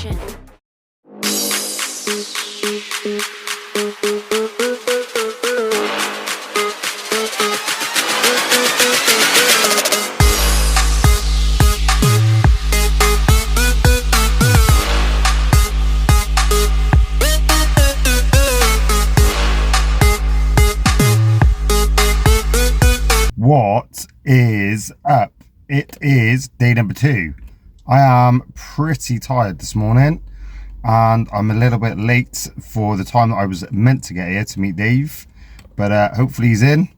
Nutrition. What is up? It is day number 2. I am pretty tired this morning and I'm a little bit late for the time that I was meant to get here to meet Dave, but hopefully he's in,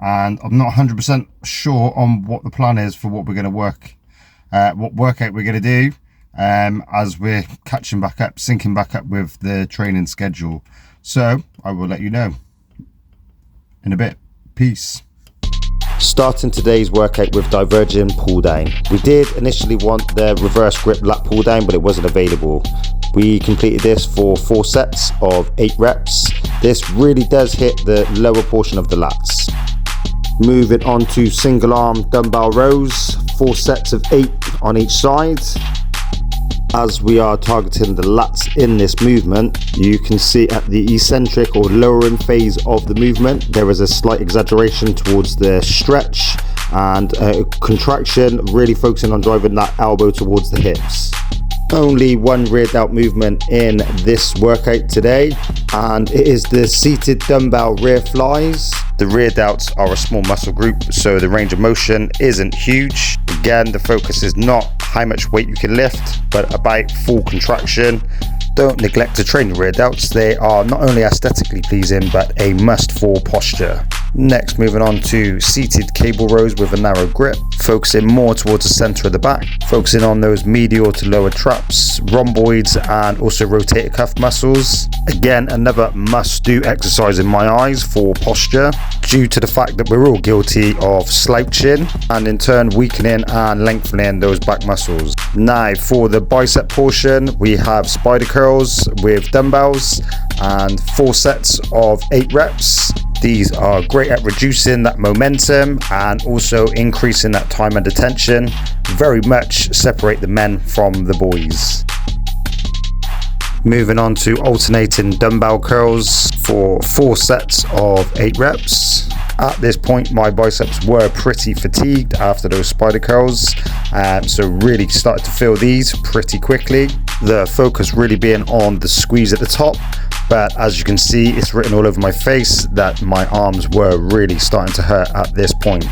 and I'm not 100% sure on what the plan is for what we're going to what workout we're going to do as we're catching back up, syncing back up with the training schedule. So I will let you know in a bit. Peace. Starting today's workout with diverging pull down. We did initially want the reverse grip lat pull down, but it wasn't available. We completed this for 4 sets of 8 reps. This really does hit the lower portion of the lats. Moving on to single arm dumbbell rows, 4 sets of 8 on each side. As we are targeting the lats in this movement, you can see at the eccentric or lowering phase of the movement, there is a slight exaggeration towards the stretch and contraction, really focusing on driving that elbow towards the hips. Only one rear delt movement in this workout today, and it is the seated dumbbell rear flies. The rear delts are a small muscle group, so the range of motion isn't huge. Again, the focus is not how much weight you can lift, but about full contraction. Don't neglect to train the rear delts. They are not only aesthetically pleasing, but a must for posture. Next, moving on to seated cable rows with a narrow grip, focusing more towards the center of the back, focusing on those medial to lower traps, rhomboids, and also rotator cuff muscles. Again, another must-do exercise in my eyes for posture, due to the fact that we're all guilty of slouching and in turn weakening and lengthening those back muscles. Now, for the bicep portion, we have spider curls with dumbbells and 4 sets of 8 reps. These are great at reducing that momentum and also increasing that time under tension. Very much separate the men from the boys. Moving on to alternating dumbbell curls for 4 sets of 8 reps. At this point, my biceps were pretty fatigued after those spider curls, so really started to feel these pretty quickly. The focus really being on the squeeze at the top, but as you can see, it's written all over my face that my arms were really starting to hurt at this point.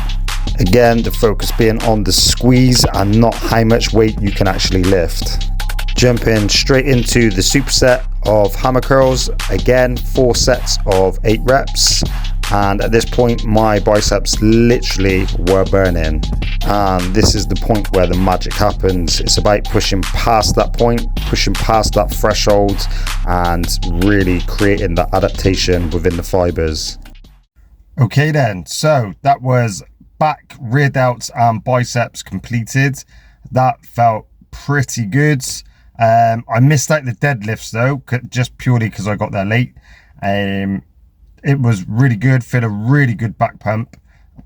Again, the focus being on the squeeze and not how much weight you can actually lift. Jumping straight into the superset of hammer curls. Again, 4 sets of 8 reps. And at this point, my biceps literally were burning. And this is the point where the magic happens. It's about pushing past that point, pushing past that threshold, and really creating that adaptation within the fibers. Okay then, so that was back, rear delts and biceps completed. That felt pretty good. I missed out the deadlifts though, just purely because I got there late. It was really good, feel a really good back pump.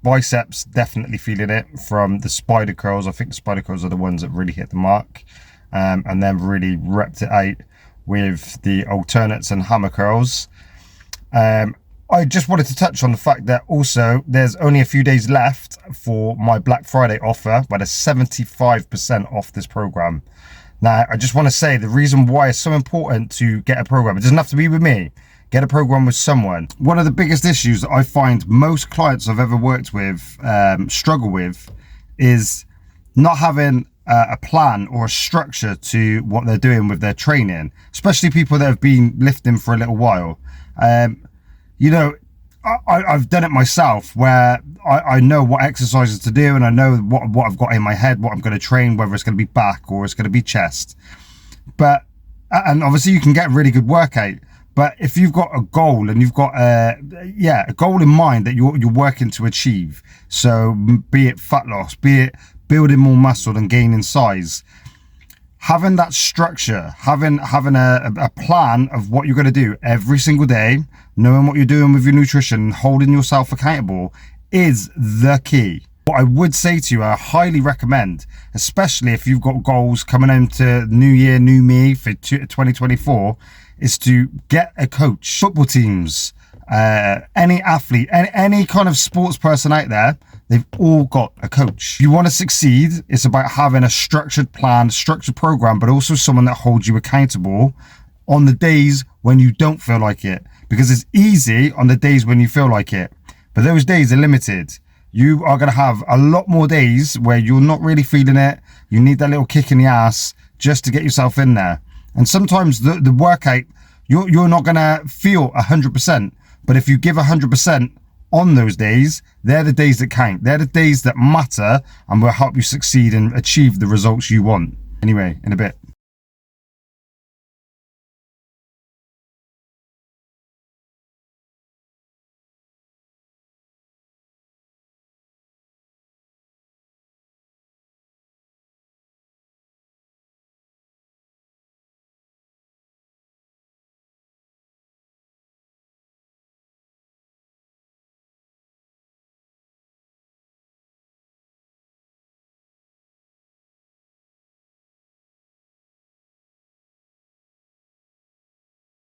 Biceps, definitely feeling it from the spider curls. I think the spider curls are the ones that really hit the mark, and then really repped it out with the alternates and hammer curls. I just wanted to touch on the fact that also there's only a few days left for my Black Friday offer, but it's 75% off this program. Now, I just want to say the reason why it's so important to get a program, it doesn't have to be with me. Get a program with someone. One of the biggest issues that I find most clients I've ever worked with struggle with is not having a plan or a structure to what they're doing with their training, especially people that have been lifting for a little while. You know, I've done it myself where I know what exercises to do and I know what I've got in my head, what I'm going to train, whether it's going to be back or it's going to be chest. And obviously you can get a really good workout. But if you've got a goal and you've got a goal in mind that you're working to achieve, so be it fat loss, be it building more muscle and gaining size, having that structure, having a plan of what you're going to do every single day, knowing what you're doing with your nutrition, holding yourself accountable is the key. What I would say to you, I highly recommend, especially if you've got goals coming into New Year, New Me for 2024, is to get a coach. Football teams, any athlete, any kind of sports person out there, they've all got a coach. If you want to succeed, it's about having a structured plan, structured program, but also someone that holds you accountable on the days when you don't feel like it. Because it's easy on the days when you feel like it, but those days are limited. You are going to have a lot more days where you're not really feeling it. You need that little kick in the ass just to get yourself in there. And sometimes the workout, you're not going to feel 100%. But if you give 100% on those days, they're the days that count. They're the days that matter and will help you succeed and achieve the results you want. Anyway, in a bit.